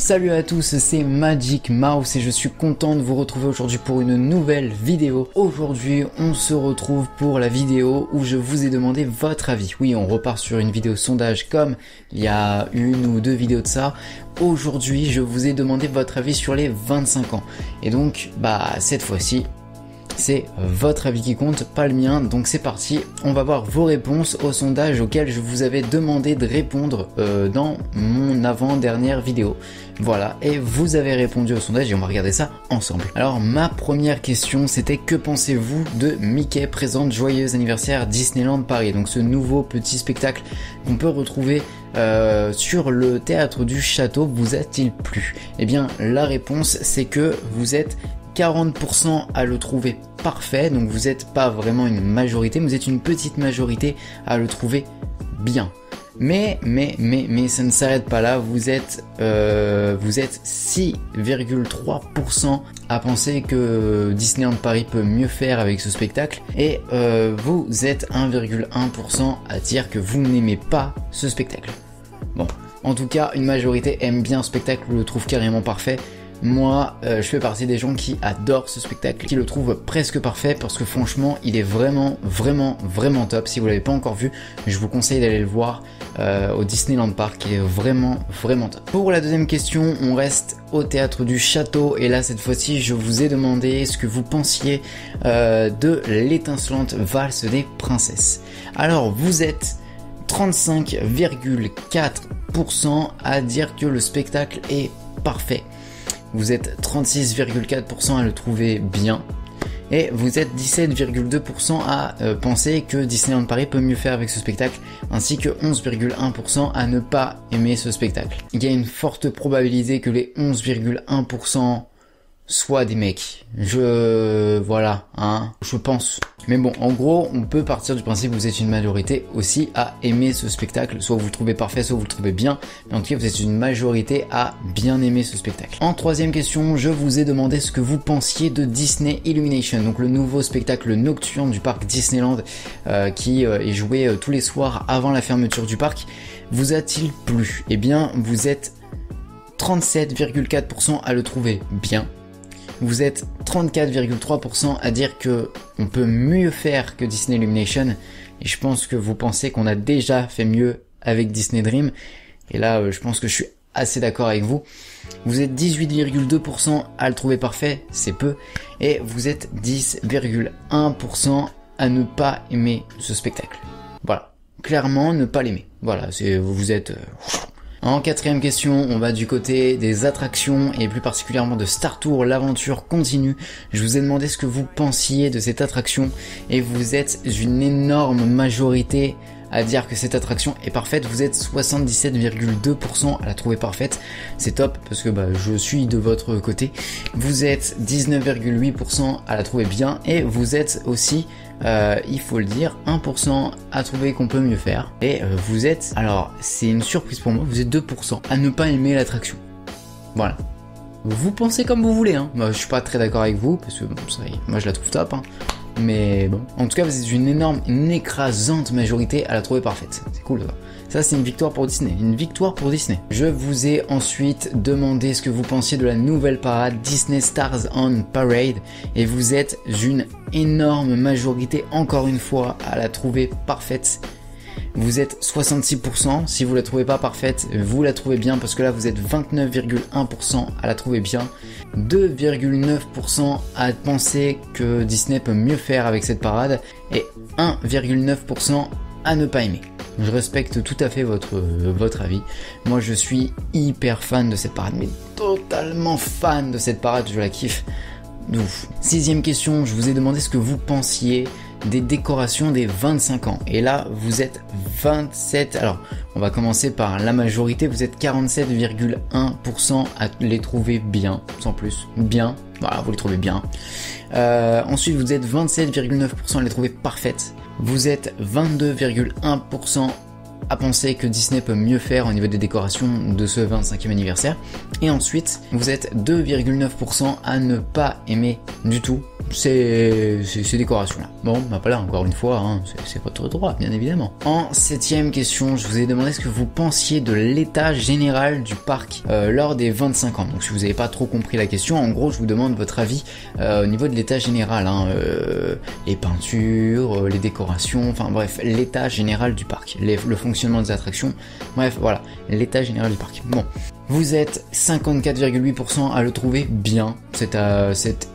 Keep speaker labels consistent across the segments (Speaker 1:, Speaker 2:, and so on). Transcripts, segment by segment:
Speaker 1: Salut à tous, c'est Magic Mouse et je suis content de vous retrouver aujourd'hui pour une nouvelle vidéo. Aujourd'hui, on se retrouve pour la vidéo où je vous ai demandé votre avis. Oui, on repart sur une vidéo sondage comme il y a une ou deux vidéos de ça. Aujourd'hui, je vous ai demandé votre avis sur les 25 ans. Et donc, cette fois-ci, c'est votre avis qui compte, pas le mien, donc c'est parti, on va voir vos réponses au sondage auquel je vous avais demandé de répondre dans mon avant-dernière vidéo. Voilà, et vous avez répondu au sondage et on va regarder ça ensemble. Alors ma première question c'était: que pensez-vous de Mickey présente Joyeux anniversaire Disneyland Paris? Donc ce nouveau petit spectacle qu'on peut retrouver sur le théâtre du château, vous a-t-il plu? Eh bien la réponse c'est que vous êtes 40% à le trouver parfait, donc vous n'êtes pas vraiment une majorité, vous êtes une petite majorité à le trouver bien. Mais ça ne s'arrête pas là, vous êtes 6,3% à penser que Disneyland Paris peut mieux faire avec ce spectacle et vous êtes 1,1% à dire que vous n'aimez pas ce spectacle. Bon, en tout cas, une majorité aime bien ce spectacle, le trouve carrément parfait. Moi, je fais partie des gens qui adorent ce spectacle, qui le trouvent presque parfait parce que franchement, il est vraiment top. Si vous l'avez pas encore vu, je vous conseille d'aller le voir au Disneyland Park, qui est vraiment top. Pour la deuxième question, on reste au théâtre du château et là, cette fois-ci, je vous ai demandé ce que vous pensiez de l'étincelante valse des princesses. Alors, vous êtes 35,4% à dire que le spectacle est parfait. Vous êtes 36,4% à le trouver bien et vous êtes 17,2% à penser que Disneyland Paris peut mieux faire avec ce spectacle, ainsi que 11,1% à ne pas aimer ce spectacle. Il y a une forte probabilité que les 11,1% soient des mecs. Je pense. Mais bon, en gros, on peut partir du principe que vous êtes une majorité aussi à aimer ce spectacle. Soit vous le trouvez parfait, soit vous le trouvez bien. Mais en tout cas, vous êtes une majorité à bien aimer ce spectacle. En troisième question, je vous ai demandé ce que vous pensiez de Disney Illumination. Donc le nouveau spectacle nocturne du parc Disneyland qui est joué tous les soirs avant la fermeture du parc. Vous a-t-il plu? Eh bien, vous êtes 37,4% à le trouver bien. Vous êtes 34,3% à dire que on peut mieux faire que Disney Illumination et je pense que vous pensez qu'on a déjà fait mieux avec Disney Dream et là je pense que je suis assez d'accord avec vous. Vous êtes 18,2% à le trouver parfait, c'est peu, et vous êtes 10,1% à ne pas aimer ce spectacle. Voilà, clairement ne pas l'aimer. Voilà, vous êtes... En quatrième question, on va du côté des attractions et plus particulièrement de Star Tours, l'aventure continue. Je vous ai demandé ce que vous pensiez de cette attraction et vous êtes une énorme majorité à dire que cette attraction est parfaite. Vous êtes 77,2% à la trouver parfaite. C'est top parce que je suis de votre côté. Vous êtes 19,8% à la trouver bien et vous êtes aussi, il faut le dire, 1% à trouver qu'on peut mieux faire. Et vous êtes, alors c'est une surprise pour moi, vous êtes 2% à ne pas aimer l'attraction. Voilà. Vous pensez comme vous voulez, hein. Moi, je suis pas très d'accord avec vous parce que moi je la trouve top, hein. Mais bon, en tout cas vous êtes une écrasante majorité à la trouver parfaite. C'est cool ça. Ça c'est une victoire pour Disney, Je vous ai ensuite demandé ce que vous pensiez de la nouvelle parade Disney Stars on Parade et vous êtes une énorme majorité encore une fois à la trouver parfaite. Vous êtes 66%, si vous la trouvez pas parfaite, vous la trouvez bien parce que là vous êtes 29,1% à la trouver bien, 2,9% à penser que Disney peut mieux faire avec cette parade et 1,9% à ne pas aimer. Je respecte tout à fait votre avis. Moi je suis hyper fan de cette parade, mais totalement fan de cette parade, je la kiffe. Ouf. Sixième question, je vous ai demandé ce que vous pensiez des décorations des 25 ans. Et là, vous êtes 27... Alors, on va commencer par la majorité. Vous êtes 47,1% à les trouver bien, sans plus. Bien. Voilà, vous les trouvez bien. Ensuite, vous êtes 27,9% à les trouver parfaites. Vous êtes 22,1% à penser que Disney peut mieux faire au niveau des décorations de ce 25e anniversaire. Et ensuite, vous êtes 2,9% à ne pas aimer du tout ces décorations-là. Bon, bah voilà, encore une fois, hein, c'est votre droit, bien évidemment. En 7e question, je vous ai demandé ce que vous pensiez de l'état général du parc lors des 25 ans. Donc si vous n'avez pas trop compris la question, en gros, je vous demande votre avis au niveau de l'état général, hein, les peintures, les décorations, enfin bref, l'état général du parc, le fonctionnement des attractions, bref, voilà, l'état général du parc. Bon, vous êtes 54,8% à le trouver bien, cet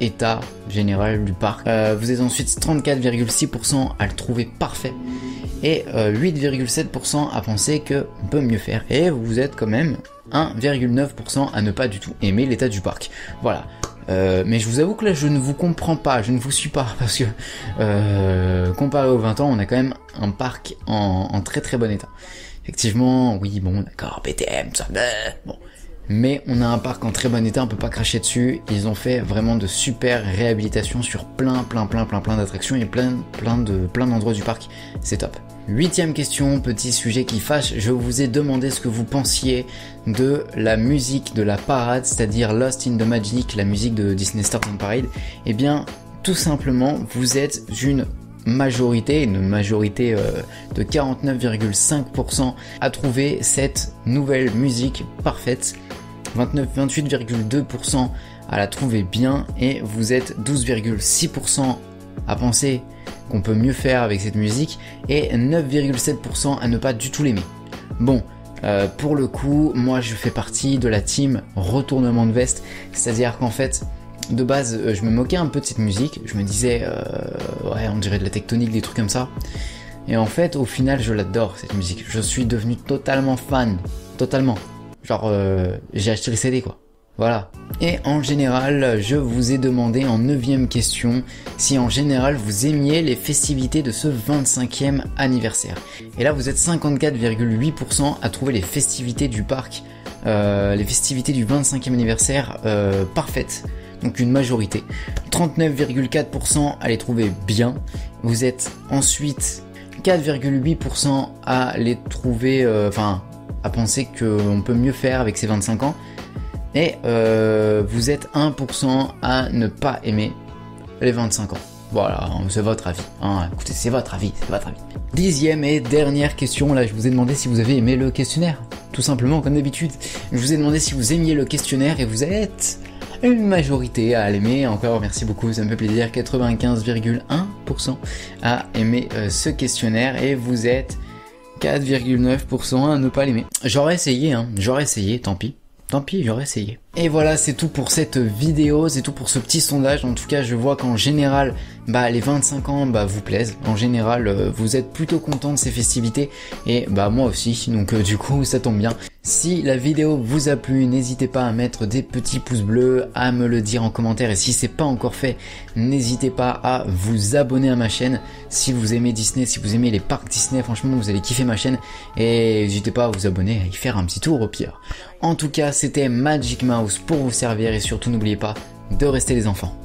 Speaker 1: état général du parc. Vous êtes ensuite 34,6% à le trouver parfait et 8,7% à penser qu'on peut mieux faire. Et vous êtes quand même 1,9% à ne pas du tout aimer l'état du parc. Voilà. Mais je vous avoue que là je ne vous comprends pas, je ne vous suis pas, parce que comparé aux 20 ans, on a quand même un parc en très très bon état. Effectivement, oui, bon, d'accord, BTM, ça, bon. Mais on a un parc en très bon état, on peut pas cracher dessus. Ils ont fait vraiment de super réhabilitations sur plein d'attractions et plein d'endroits du parc. C'est top. 8e question, petit sujet qui fâche. Je vous ai demandé ce que vous pensiez de la musique de la parade, c'est-à-dire Lost in the Magic, la musique de Disney Stars on Parade. Eh bien, tout simplement, vous êtes une majorité de 49,5% à trouver cette nouvelle musique parfaite, 28,2% à la trouver bien, et vous êtes 12,6% à penser qu'on peut mieux faire avec cette musique et 9,7% à ne pas du tout l'aimer. Bon, pour le coup, moi je fais partie de la team retournement de veste, c'est-à-dire qu'en fait, de base, je me moquais un peu de cette musique, je me disais, ouais, on dirait de la tectonique, des trucs comme ça. Et en fait, au final, je l'adore, cette musique. Je suis devenu totalement fan, totalement. Genre, j'ai acheté le CD, quoi. Voilà. Et en général, je vous ai demandé en 9e question si en général vous aimiez les festivités de ce 25e anniversaire. Et là, vous êtes 54,8% à trouver les festivités du parc, les festivités du 25e anniversaire parfaites. Donc une majorité. 39,4% à les trouver bien. Vous êtes ensuite 4,8% à les trouver, à penser qu'on peut mieux faire avec ces 25 ans. Et vous êtes 1% à ne pas aimer les 25 ans. Voilà, c'est votre avis. Hein. Écoutez, c'est votre avis, c'est votre avis. 10e et dernière question, là je vous ai demandé si vous avez aimé le questionnaire. Tout simplement, comme d'habitude. Je vous ai demandé si vous aimiez le questionnaire et vous êtes une majorité à l'aimer. Encore merci beaucoup, ça me fait plaisir. 95,1% à aimer ce questionnaire et vous êtes 4,9% à ne pas l'aimer. J'aurais essayé, tant pis. Tant pis, j'aurais essayé. Et voilà, c'est tout pour cette vidéo, c'est tout pour ce petit sondage. En tout cas, je vois qu'en général, les 25 ans vous plaisent. En général, vous êtes plutôt content de ces festivités. Et moi aussi, donc du coup, ça tombe bien. Si la vidéo vous a plu, n'hésitez pas à mettre des petits pouces bleus, à me le dire en commentaire. Et si c'est pas encore fait, n'hésitez pas à vous abonner à ma chaîne. Si vous aimez Disney, si vous aimez les parcs Disney, franchement, vous allez kiffer ma chaîne. Et n'hésitez pas à vous abonner, à y faire un petit tour au pire. En tout cas, c'était Magic Mouse pour vous servir et surtout n'oubliez pas de rester les enfants.